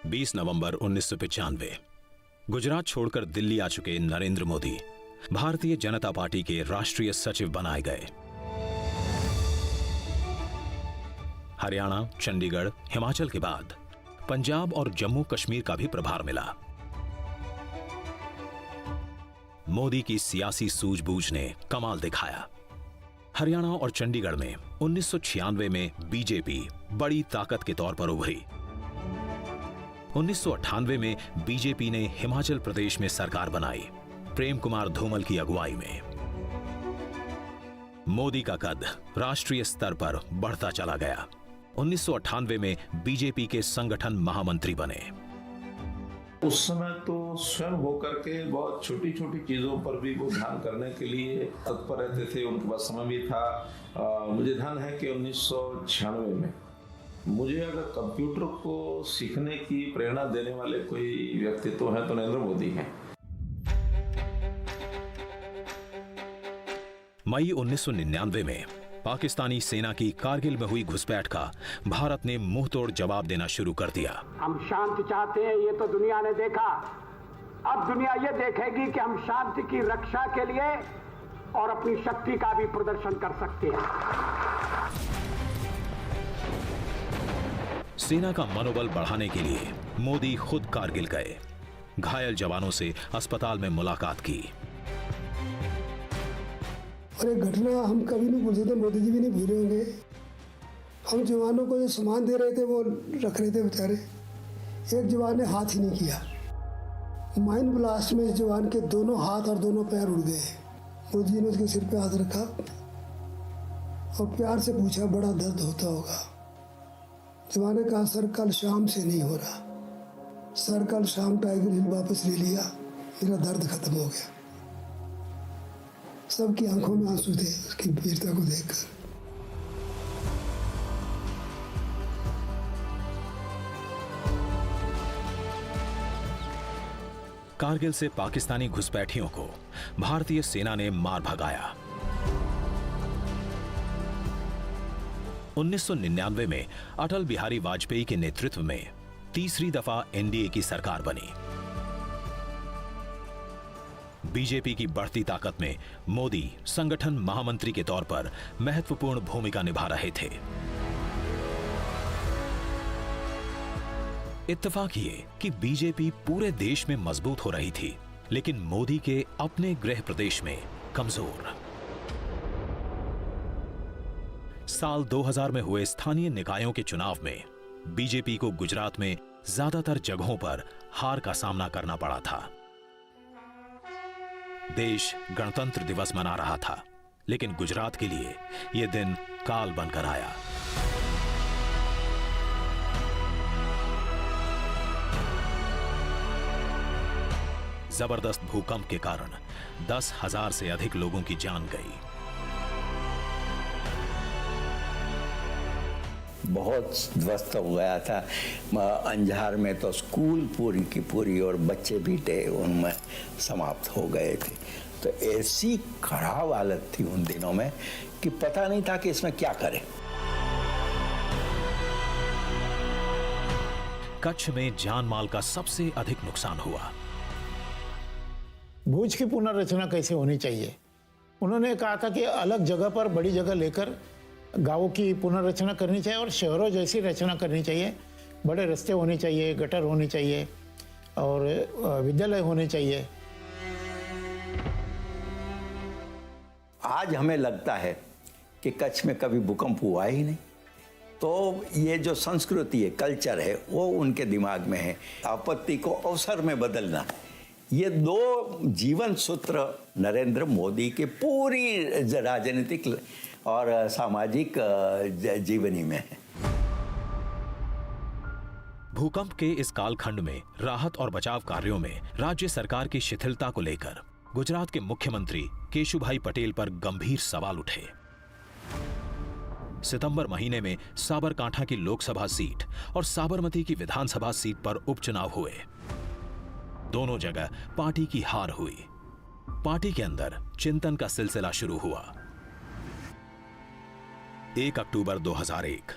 20 नवंबर 1995 गुजरात छोड़कर दिल्ली आ चुके नरेंद्र मोदी भारतीय जनता पार्टी के राष्ट्रीय सचिव बनाए गए। हरियाणा, चंडीगढ़, हिमाचल के बाद पंजाब और जम्मू कश्मीर का भी प्रभार मिला। मोदी की सियासी सूझबूझ ने कमाल दिखाया। हरियाणा और चंडीगढ़ में 1996 में बीजेपी बड़ी ताकत के तौर पर उभरी। 1998 में बीजेपी ने हिमाचल प्रदेश में सरकार बनाई, प्रेम कुमार धूमल की अगुवाई में। मोदी का कद राष्ट्रीय स्तर पर बढ़ता चला गया। 1998 में बीजेपी के संगठन महामंत्री बने। उस समय तो स्वयं होकर के बहुत छोटी छोटी चीजों पर भी वो ध्यान करने के लिए तत्पर रहते थे। उनके पास समय भी था। मुझे ध्यान है कि 1996 में मुझे अगर कंप्यूटर को सीखने की प्रेरणा देने वाले कोई व्यक्तित्व तो है तो नरेंद्र मोदी हैं। मई 1999 में पाकिस्तानी सेना की कारगिल में हुई घुसपैठ का भारत ने मुंहतोड़ जवाब देना शुरू कर दिया। हम शांति चाहते हैं, ये तो दुनिया ने देखा। अब दुनिया ये देखेगी कि हम शांति की रक्षा के लिए और अपनी शक्ति का भी प्रदर्शन कर सकते हैं। सेना का मनोबल बढ़ाने के लिए मोदी खुद कारगिल गए, घायल जवानों से अस्पताल में मुलाकात की। और एक घटना हम कभी नहीं भूल सकते, मोदी जी भी नहीं भूले होंगे। हम जवानों को जो सामान दे रहे थे वो रख रहे थे बेचारे, एक जवान ने हाथ ही नहीं किया। माइन ब्लास्ट में इस जवान के दोनों हाथ और दोनों पैर उड़ गए। मोदी जी ने उसके सिर पे हाथ रखा और प्यार से पूछा, बड़ा दर्द होता होगा। जवान ने कहा, सर कल शाम से नहीं हो रहा, सर कल शाम टाइगर हिल वापस ले लिया, मेरा दर्द खत्म हो गया। सबकी आंखों में आंसू थे उसकी वीरता को देखकर। कारगिल से पाकिस्तानी घुसपैठियों को भारतीय सेना ने मार भगाया। 1999 में अटल बिहारी वाजपेयी के नेतृत्व में तीसरी दफा एनडीए की सरकार बनी। बीजेपी की बढ़ती ताकत में मोदी संगठन महामंत्री के तौर पर महत्वपूर्ण भूमिका निभा रहे थे। इत्तेफाक ये कि बीजेपी पूरे देश में मजबूत हो रही थी, लेकिन मोदी के अपने गृह प्रदेश में कमजोर। साल 2000 में हुए स्थानीय निकायों के चुनाव में बीजेपी को गुजरात में ज्यादातर जगहों पर हार का सामना करना पड़ा था। देश गणतंत्र दिवस मना रहा था, लेकिन गुजरात के लिए यह दिन काल बनकर आया। जबरदस्त भूकंप के कारण 10,000 से अधिक लोगों की जान गई। बहुत ध्वस्त हो गया था। अंजार में तो स्कूल पूरी की पूरी और बच्चे भी थे उनमें समाप्त हो गए थे। तो ऐसी खराब हालत थी उन दिनों में कि पता नहीं था कि इसमें क्या करें। कच्छ में जान माल का सबसे अधिक नुकसान हुआ। भुज की पुनर्रचना कैसे होनी चाहिए, उन्होंने कहा था कि अलग जगह पर बड़ी जगह लेकर गांवों की पुनर्रचना करनी चाहिए और शहरों जैसी रचना करनी चाहिए। बड़े रास्ते होने चाहिए, गटर होनी चाहिए और विद्यालय होने चाहिए। आज हमें लगता है कि कच्छ में कभी भूकंप हुआ ही नहीं। तो ये जो संस्कृति है, कल्चर है, वो उनके दिमाग में है। आपत्ति को अवसर में बदलना, ये दो जीवन सूत्र नरेंद्र मोदी के पूरी राजनीतिक और सामाजिक जीवनी में है। भूकंप के इस कालखंड में राहत और बचाव कार्यों में राज्य सरकार की शिथिलता को लेकर गुजरात के मुख्यमंत्री केशुभाई पटेल पर गंभीर सवाल उठे। सितंबर महीने में साबरकांठा की लोकसभा सीट और साबरमती की विधानसभा सीट पर उपचुनाव हुए। दोनों जगह पार्टी की हार हुई। पार्टी के अंदर चिंतन का सिलसिला शुरू हुआ। 1 अक्टूबर 2001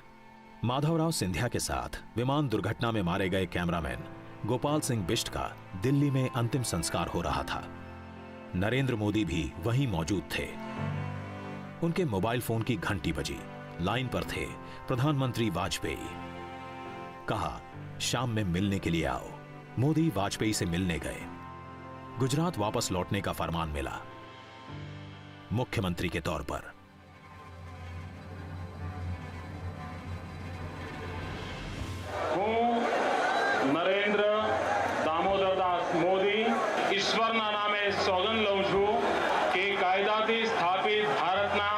माधवराव सिंधिया के साथ विमान दुर्घटना में मारे गए कैमरामैन गोपाल सिंह बिष्ट का दिल्ली में अंतिम संस्कार हो रहा था। नरेंद्र मोदी भी वहीं मौजूद थे। उनके मोबाइल फोन की घंटी बजी। लाइन पर थे प्रधानमंत्री वाजपेयी। कहा, शाम में मिलने के लिए आओ। मोदी वाजपेयी से मिलने गए। गुजरात वापस लौटने का फरमान मिला, मुख्यमंत्री के तौर पर। નરેન્દ્ર દામોદરદાસ મોદી ઈશ્વરના નામે સોગંદ લઉં છું કે કાયદાથી સ્થાપિત ભારતના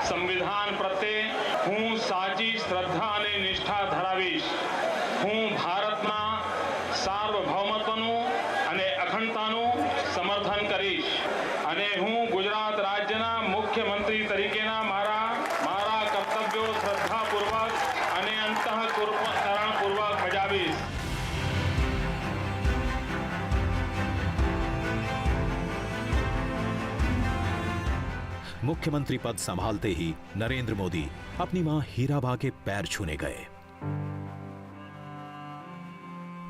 સંવિધાન પ્રત્યે હું સાચી શ્રદ્ધા અને નિષ્ઠા ધરાવીશ। હું ભારતના સાર્વભૌમત્વનું અને અખંડતાનું સમર્થન કરીશ અને હું ગુજરાત રાજ્યના મુખ્યમંત્રી તરીકેના મારા કર્તવ્યો શ્રદ્ધાપૂર્વક અને અંતઃકરણપૂર્વક બજાવીશ। मुख्यमंत्री पद संभालते ही नरेंद्र मोदी अपनी मां हीराबा के पैर छूने गए।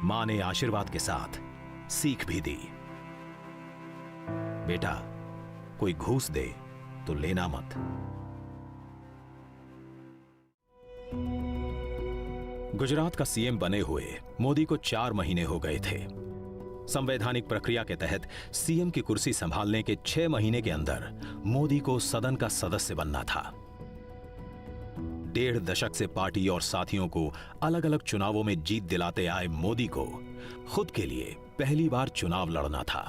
मां ने आशीर्वाद के साथ सीख भी दी, बेटा कोई घूस दे तो लेना मत। गुजरात का सीएम बने हुए मोदी को 4 महीने हो गए थे। संवैधानिक प्रक्रिया के तहत सीएम की कुर्सी संभालने के 6 महीने के अंदर मोदी को सदन का सदस्य बनना था। 1.5 दशक से पार्टी और साथियों को अलग अलग चुनावों में जीत दिलाते आए मोदी को खुद के लिए पहली बार चुनाव लड़ना था।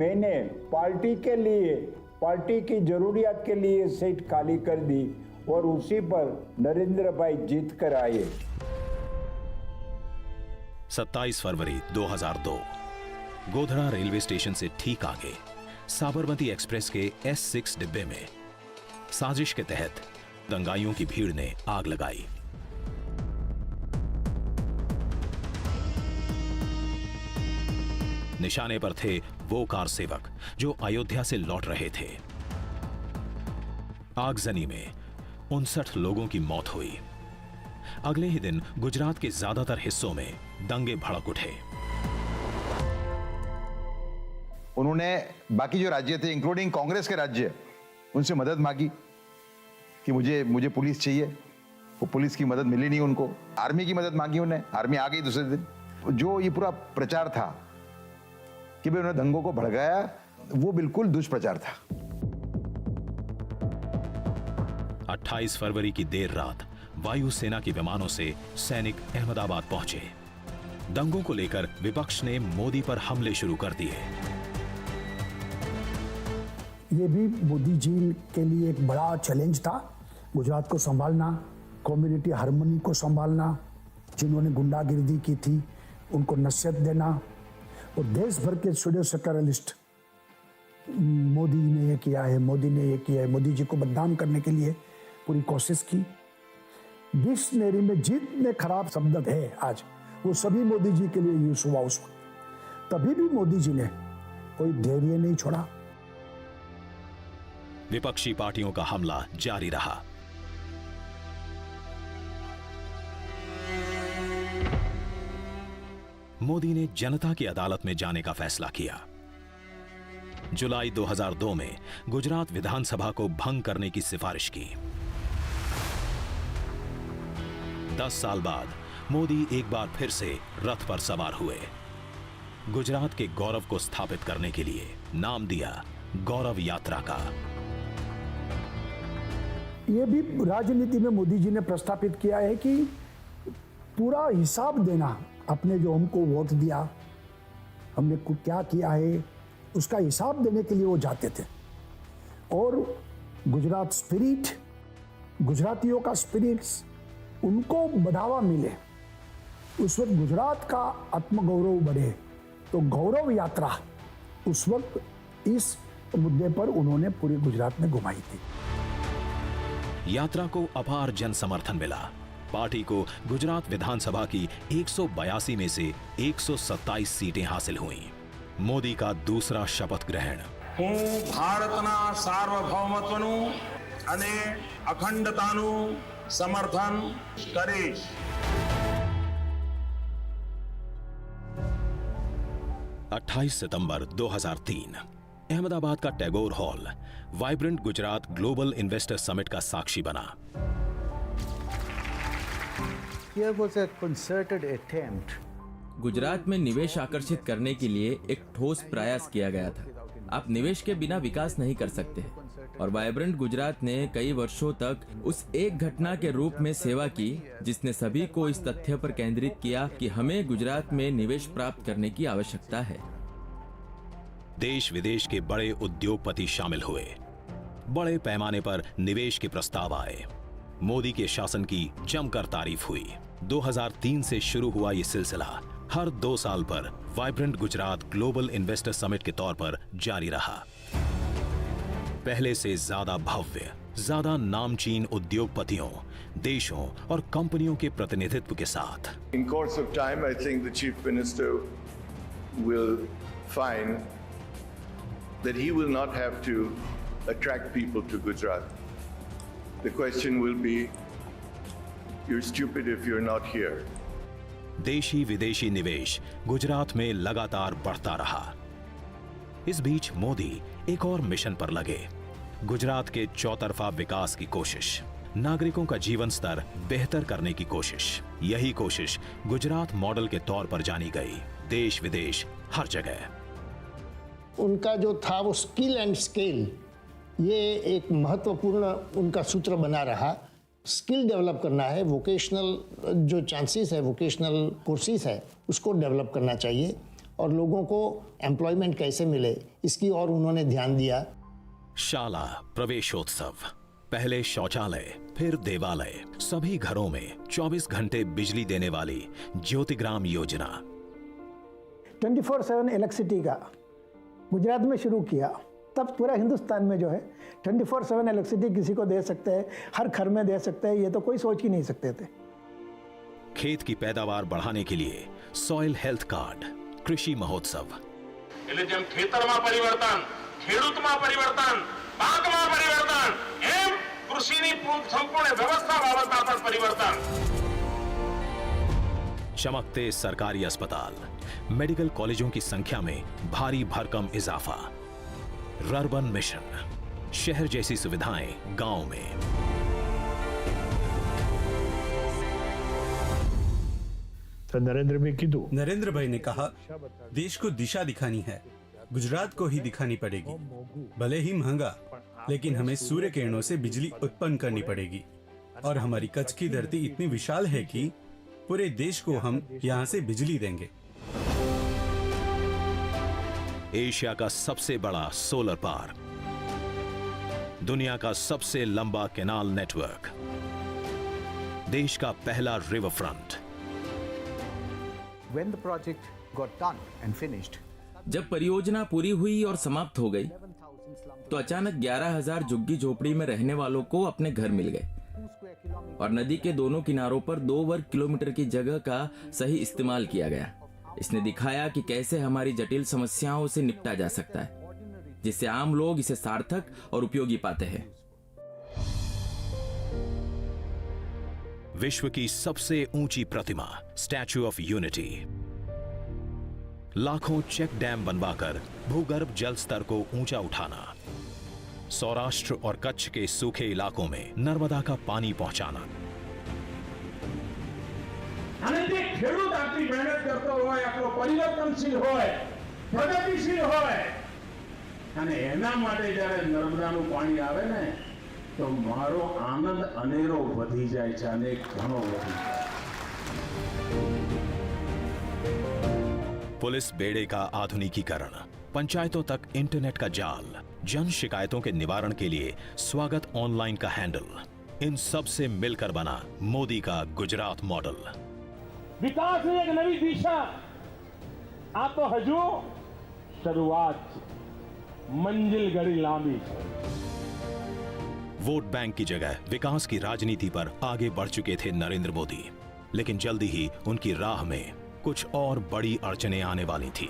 मैंने पार्टी के लिए, पार्टी की जरूरियात के लिए सीट खाली कर दी और उसी पर नरेंद्र भाई जीत कर आए। 27 फरवरी 2002 गोधरा रेलवे स्टेशन से ठीक आगे साबरमती एक्सप्रेस के S6 डिब्बे में साजिश के तहत दंगाइयों की भीड़ ने आग लगाई। निशाने पर थे वो कार सेवक जो अयोध्या से लौट रहे थे। आगजनी में 59 लोगों की मौत हुई। अगले ही दिन गुजरात के ज्यादातर हिस्सों में दंगे भड़क उठे। उन्होंने बाकी जो राज्य थे इंक्लूडिंग कांग्रेस के राज्य, उनसे मदद मांगी कि मुझे पुलिस चाहिए। वो पुलिस की मदद मिली नहीं उनको। आर्मी की मदद मांगी उन्हें, आर्मी आ गई दूसरे दिन। जो ये पूरा प्रचार था कि भाई उन्होंने दंगों को भड़काया, वो बिल्कुल दुष्प्रचार था। 28 फरवरी की देर रात वायुसेना के विमानों से सैनिक अहमदाबाद पहुंचे। दंगों को लेकर विपक्ष ने मोदी पर हमले शुरू कर दिए। ये भी मोदी जी के लिए एक बड़ा चैलेंज था, गुजरात को संभालना, कम्युनिटी हार्मनी को संभालना, जिन्होंने गुंडागिर्दी की थी उनको नसीहत देना। और देश भर के सूडो सेक्युलरिस्ट मोदी ने ये किया है, मोदी ने ये किया है, मोदी जी को बदनाम करने के लिए पूरी कोशिश की। डिक्शनरी में जितने खराब शब्द है आज, वो सभी मोदी जी के लिए यूज हुआ उस वक्त। तभी भी मोदी जी ने कोई धैर्य नहीं छोड़ा। विपक्षी पार्टियों का हमला जारी रहा। मोदी ने जनता की अदालत में जाने का फैसला किया। जुलाई 2002 में गुजरात विधानसभा को भंग करने की सिफारिश की। 10 साल बाद मोदी एक बार फिर से रथ पर सवार हुए। गुजरात के गौरव को स्थापित करने के लिए नाम दिया गौरव यात्रा का। ये भी राजनीति में मोदी जी ने प्रस्तापित किया है कि पूरा हिसाब देना, अपने जो हमको वोट दिया, हमने क्या किया है, उसका हिसाब देने के लिए वो जाते थे। और गुजरात स्पिरिट, गुजरातियों का स्पिरिट्स, उनको बढ़ावा मिले, उस वक्त गुजरात का आत्मगौरव बढ़े, तो गौरव यात्रा उस वक्त इस मुद्दे पर उन्होंने पूरे गुजरात में घुमाई थी। यात्रा को अपार जन समर्थन मिला। पार्टी को गुजरात विधानसभा की 182 में से 127 सीटें हासिल हुईं। मोदी का दूसरा शपथ ग्रहण। હું ભારતના સાર્વભૌમત્વનું અને અખંડતાનું समर्थन કરીશ। सितंबर 2003 अहमदाबाद का Tagore hall vibrant Gujarat global investor summit का साक्षी बना। Here was a concerted attempt Gujarat में निवेश आकर्षित करने के लिए एक ठोस प्रयास किया गया था। आप निवेश के बिना विकास नहीं कर सकते और वाइब्रेंट गुजरात ने कई वर्षों तक उस एक घटना के रूप में सेवा की जिसने सभी को इस तथ्य पर केंद्रित किया कि हमें गुजरात में निवेश प्राप्त करने की आवश्यकता है। देश विदेश के बड़े उद्योगपति शामिल हुए, बड़े पैमाने पर निवेश के प्रस्ताव आए। मोदी के शासन की जमकर तारीफ हुई। 2003 से शुरू हुआ ये सिलसिला हर 2 साल पर vibrant Gujarat global investor summit के तौर पर जारी रहा। पहले से ज्यादा भव्य, ज्यादा नामचीन उद्योगपतियों, देशों और कंपनियों के प्रतिनिधित्व के साथ। In course of time, I think the Chief Minister will find that he will not have to attract people to Gujarat. The question will be, you're stupid if you're not here. देशी विदेशी निवेश गुजरात में लगातार बढ़ता रहा। इस बीच मोदी एक और मिशन पर लगे, गुजरात के चौतरफा विकास की कोशिश, नागरिकों का जीवन स्तर बेहतर करने की कोशिश। यही कोशिश गुजरात मॉडल के तौर पर जानी गई, देश विदेश हर जगह। उनका जो था वो स्किल एंड स्केल, ये एक महत्वपूर्ण उनका सूत्र बना रहा। स्किल डेवलप करना है, वोकेशनल जो चांसेस है, वोकेशनल कोर्सेज है, उसको डेवलप करना चाहिए और लोगों को एम्प्लॉयमेंट कैसे मिले इसकी और उन्होंने ध्यान दिया। शाला प्रवेशोत्सव, पहले शौचालय फिर देवालय, सभी घरों में 24 घंटे बिजली देने वाली ज्योतिग्राम योजना। 24/7 इलेक्ट्रिसिटी का गुजरात में शुरू किया, तब पूरा हिंदुस्तान में जो है 24/7 इलेक्ट्रिसिटी किसी को दे सकते हैं, हर घर में दे सकते हैं, ये तो कोई सोच ही नहीं सकते थे। खेत की पैदावार बढ़ाने के लिए सॉइल हेल्थ कार्ड, कृषि महोत्सव। એટલે જેમ ખેતરમાં પરિવર્તન, ખેડૂતમાં પરિવર્તન, પાકમાં પરિવર્તન, એમ કૃષિની સંપૂર્ણ વ્યવસ્થા બાબતમાં પણ પરિવર્તન। चमकते सरकारी अस्पताल, मेडिकल कॉलेजों की संख्या में भारी भरकम इजाफा। रर्बन मिशन, शहर जैसी सुविधाएं गांव में। तो नरेंद्र भाई ने कहा, देश को दिशा दिखानी है, गुजरात को ही दिखानी पड़ेगी। भले ही महंगा, लेकिन हमें सूर्य किरणों से बिजली उत्पन्न करनी पड़ेगी और हमारी कच्छ की धरती इतनी विशाल है कि पूरे देश को हम यहाँ से बिजली देंगे। एशिया का सबसे बड़ा सोलर पार्क, दुनिया का सबसे लंबा कैनाल नेटवर्क, देश का पहला river front. When the project got done and finished, जब परियोजना पूरी हुई और समाप्त हो गई तो अचानक 11,000 झुग्गी झोपड़ी में रहने वालों को अपने घर मिल गए और नदी के दोनों किनारों पर 2 वर्ग किलोमीटर की जगह का सही इस्तेमाल किया गया। इसने दिखाया कि कैसे हमारी जटिल समस्याओं से निपटा जा सकता है, जिससे आम लोग इसे सार्थक और उपयोगी पाते हैं। विश्व की सबसे ऊंची प्रतिमा, स्टैच्यू ऑफ यूनिटी, लाखों चेक डैम बनवाकर भूगर्भ जल स्तर को ऊंचा उठाना, सौराष्ट्र और कच्छ के सूखे इलाकों में नर्मदा का पानी पहुंचाना। અને જે ખેડૂત આટલી મહેનત કરતો હોય, આપણો પરિવર્તનશીલ હોય, પ્રગતિશીલ હોય, અને એના માટે જ્યારે નર્મદાનું પાણી આવે ને, તો મારો આનંદ અનેરો વધી જાય છે, અનેક ઘણો વધી જાય। पुलिस बेड़े का आधुनिकीकरण, पंचायतों तक इंटरनेट का जाल, जन शिकायतों के निवारण के लिए स्वागत ऑनलाइन का हैंडल, इन सब से मिलकर बना मोदी का गुजरात मॉडल। विकास ની એક નવી દિશા, આ તો હજુ શરૂઆત છે, મંજિલ ઘડી લાંબી છે। वोट बैंक की जगह विकास की राजनीति पर आगे बढ़ चुके थे नरेंद्र मोदी, लेकिन जल्दी ही उनकी राह में कुछ और बड़ी अड़चनें आने वाली थी।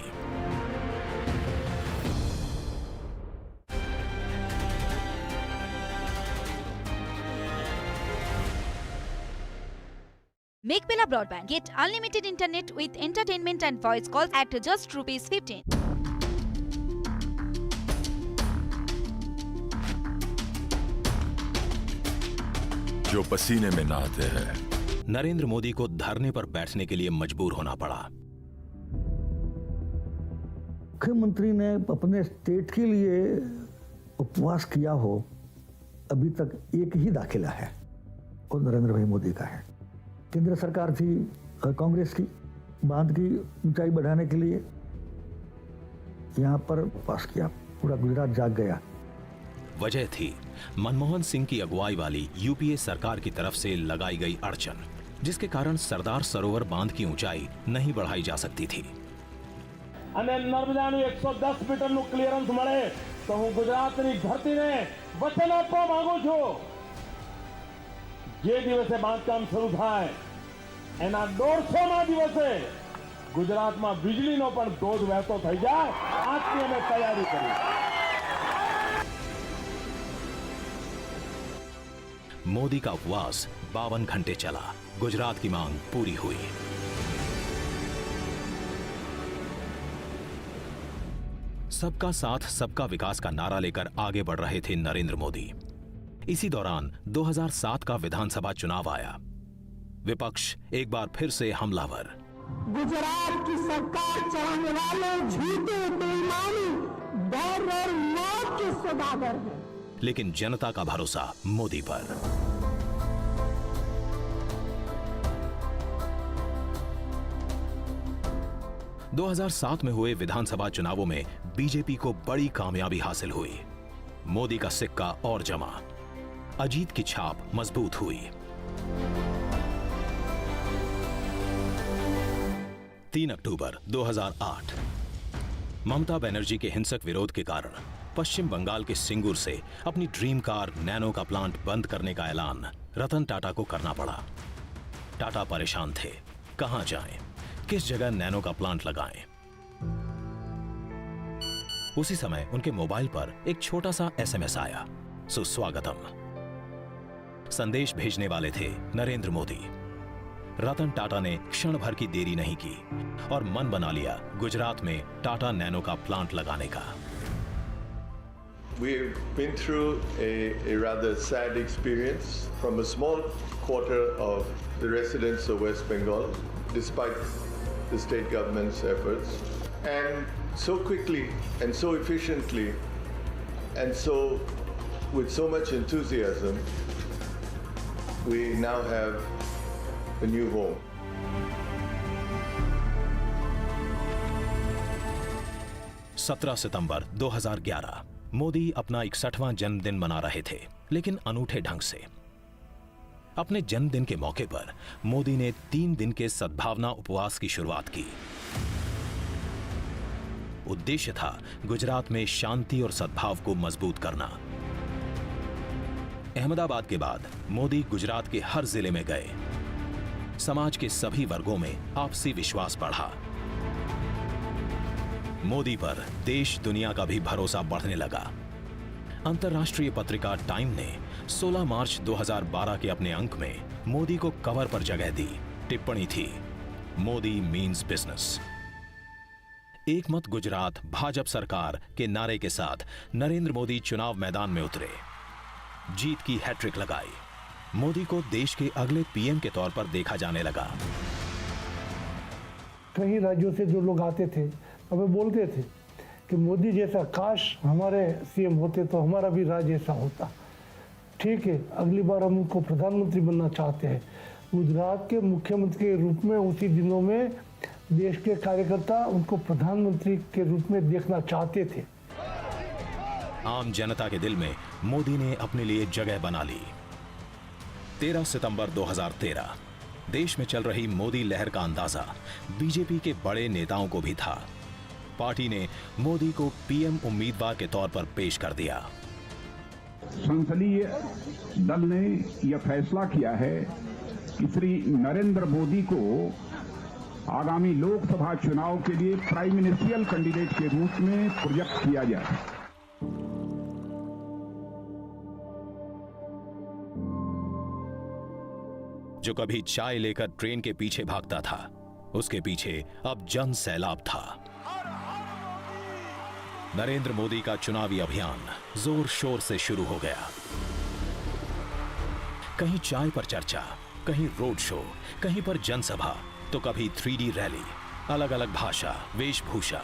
Makebella Broadband. Get unlimited internet with entertainment and voice calls at just ₹15. जो पसीने में नहाते हैं। नरेंद्र मोदी को धरने पर बैठने के लिए मजबूर होना पड़ा। मुख्यमंत्री ने अपने स्टेट के लिए उपवास किया हो, अभी तक एक ही दाखिला है, वो नरेंद्र भाई मोदी का है। केंद्र सरकार थी कांग्रेस की, बांध की ऊंचाई बढ़ाने के लिए यहां पर पास किया, पूरा गुजरात जाग गया। वजह थी मनमोहन सिंह की अगुवाई वाली यूपीए सरकार की तरफ से लगाई गई अड़चन, जिसके कारण सरदार सरोवर बांध की ऊंचाई नहीं बढ़ाई जा सकती थी। અને નર્મદાનું 110 મીટરનું ક્લિયરન્સ મળે તો હું ગુજરાતની ધરતીને વચન આપવા માંગુ છું, જે દિવસે બાંધકામ શરૂ થાય એના 150મા દિવસે ગુજરાતમાં વીજળીનો પણ ધોધ વહેતો થઈ જાય, આજથી અમે તૈયારી કરી। मोदी का उपवास 52 घंटे चला, गुजरात की मांग पूरी हुई। सबका साथ सबका विकास का नारा लेकर आगे बढ़ रहे थे नरेंद्र मोदी। इसी दौरान 2007 का विधानसभा चुनाव आया। विपक्ष एक बार फिर से हमलावर। गुजरात की सरकार चलाने वाले झूठे बेईमानी डर और मौत के सौदागर हैं। लेकिन जनता का भरोसा मोदी पर। – 2007 में हुए विधानसभा चुनावों में बीजेपी को बड़ी कामयाबी हासिल हुई। मोदी का सिक्का और जमा, अजीत की छाप मजबूत हुई। 3 अक्टूबर 2008 ममता बनर्जी के हिंसक विरोध के कारण पश्चिम बंगाल के सिंगूर से अपनी ड्रीम कार नैनो का प्लांट बंद करने का ऐलान रतन टाटा को करना पड़ा। टाटा परेशान थे, कहां जाएं, किस जगह नैनो का प्लांट लगाएं। उसी समय उनके मोबाइल पर एक छोटा सा एसएमएस आया, सुस्वागतम। संदेश भेजने वाले थे नरेंद्र मोदी। रतन टाटा ने क्षण भर की देरी नहीं की और मन बना लिया गुजरात में टाटा नैनो का प्लांट लगाने का। We've been through a rather sad experience from a small quarter of the residents of West Bengal, despite the state government's efforts, and so quickly and so efficiently and so with so much enthusiasm, we now have a new home. सितंबर 2011 मोदी अपना 61वां जन्मदिन मना रहे थे, लेकिन अनूठे ढंग से। अपने जन्मदिन के मौके पर मोदी ने 3 दिन के सद्भावना उपवास की शुरुआत की। उद्देश्य था गुजरात में शांति और सद्भाव को मजबूत करना। अहमदाबाद के बाद मोदी गुजरात के हर जिले में गए। समाज के सभी वर्गों में आपसी विश्वास बढ़ा। मोदी पर देश दुनिया का भी भरोसा बढ़ने लगा। अंतर्राष्ट्रीय पत्रिका टाइम ने 16 मार्च 2012 के अपने अंक में मोदी को कवर पर जगह दी। टिप्पणी थी, मोदी मीन्स बिजनेस। एक मत गुजरात भाजपा सरकार के नारे के साथ नरेंद्र मोदी चुनाव मैदान में उतरे, जीत की हैट्रिक लगाई। मोदी को देश के अगले पीएम के तौर पर देखा जाने लगा। कई राज्यों से जो लोग आते थे हमें बोलते थे कि मोदी जैसा काश हमारे सीएम होते तो हमारा भी राज्य ऐसा होता। ठीक है, अगली बार हम उनको प्रधानमंत्री बनना चाहते हैं। गुजरात के मुख्यमंत्री के रूप में उसी दिनों में देश के कार्यकर्ता उनको प्रधानमंत्री के रूप में देखना चाहते थे। आम जनता के दिल में मोदी ने अपने लिए जगह बना ली। 13 सितंबर 2013 देश में चल रही मोदी लहर का अंदाजा बीजेपी के बड़े नेताओं को भी था। पार्टी ने मोदी को पीएम उम्मीदवार के तौर पर पेश कर दिया। संसदीय दल ने यह फैसला किया है कि श्री नरेंद्र मोदी को आगामी लोकसभा चुनाव के लिए प्राइम मिनिस्ट्रियल कैंडिडेट के रूप में प्रोजेक्ट किया जाए। जो कभी चाय लेकर ट्रेन के पीछे भागता था, उसके पीछे अब जन सैलाब था। नरेंद्र मोदी का चुनावी अभियान जोर शोर से शुरू हो गया। कहीं चाय पर चर्चा, कहीं रोड शो, कहीं पर जनसभा, तो कभी 3D रैली, अलग अलग भाषा, वेशभूषा।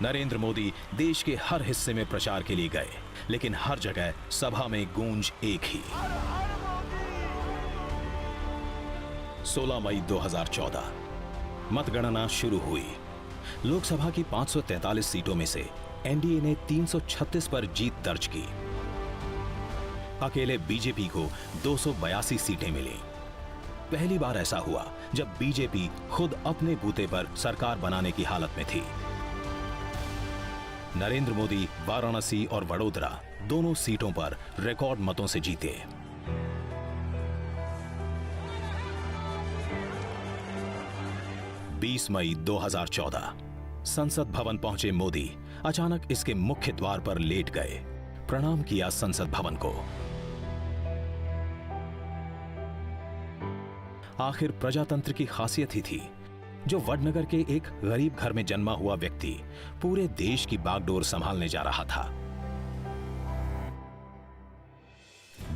नरेंद्र मोदी देश के हर हिस्से में प्रचार के लिए गए, लेकिन हर जगह सभा में गूंज एक ही। 16 मई 2014 मतगणना शुरू हुई। लोकसभा की 543 सीटों में से एनडीए ने 336 पर जीत दर्ज की। अकेले बीजेपी को 282 सीटें मिली। पहली बार ऐसा हुआ जब बीजेपी खुद अपने बूते पर सरकार बनाने की हालत में थी। नरेंद्र मोदी वाराणसी और वडोदरा दोनों सीटों पर रिकॉर्ड मतों से जीते। बीस मई 2014 संसद भवन पहुंचे मोदी अचानक इसके मुख्य द्वार पर लेट गए। प्रणाम किया संसद भवन को। आखिर प्रजातंत्र की खासियत ही थी जो वडनगर के एक गरीब घर में जन्मा हुआ व्यक्ति पूरे देश की बागडोर संभालने जा रहा था।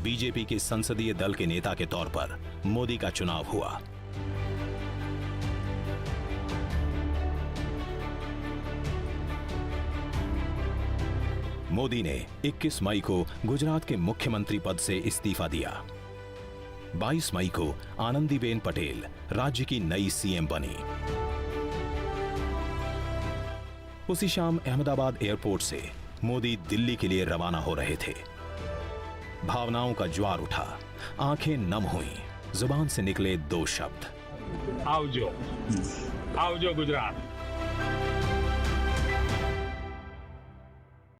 बीजेपी के संसदीय दल के नेता के तौर पर मोदी का चुनाव हुआ। मोदी ने 21 मई को गुजरात के मुख्यमंत्री पद से इस्तीफा दिया। 22 मई को आनंदीबेन पटेल राज्य की नई सीएम बनी। उसी शाम अहमदाबाद एयरपोर्ट से मोदी दिल्ली के लिए रवाना हो रहे थे। भावनाओं का ज्वार उठा, आंखें नम हुईं, जुबान से निकले दो शब्द, आवजो, आवजो गुजरात।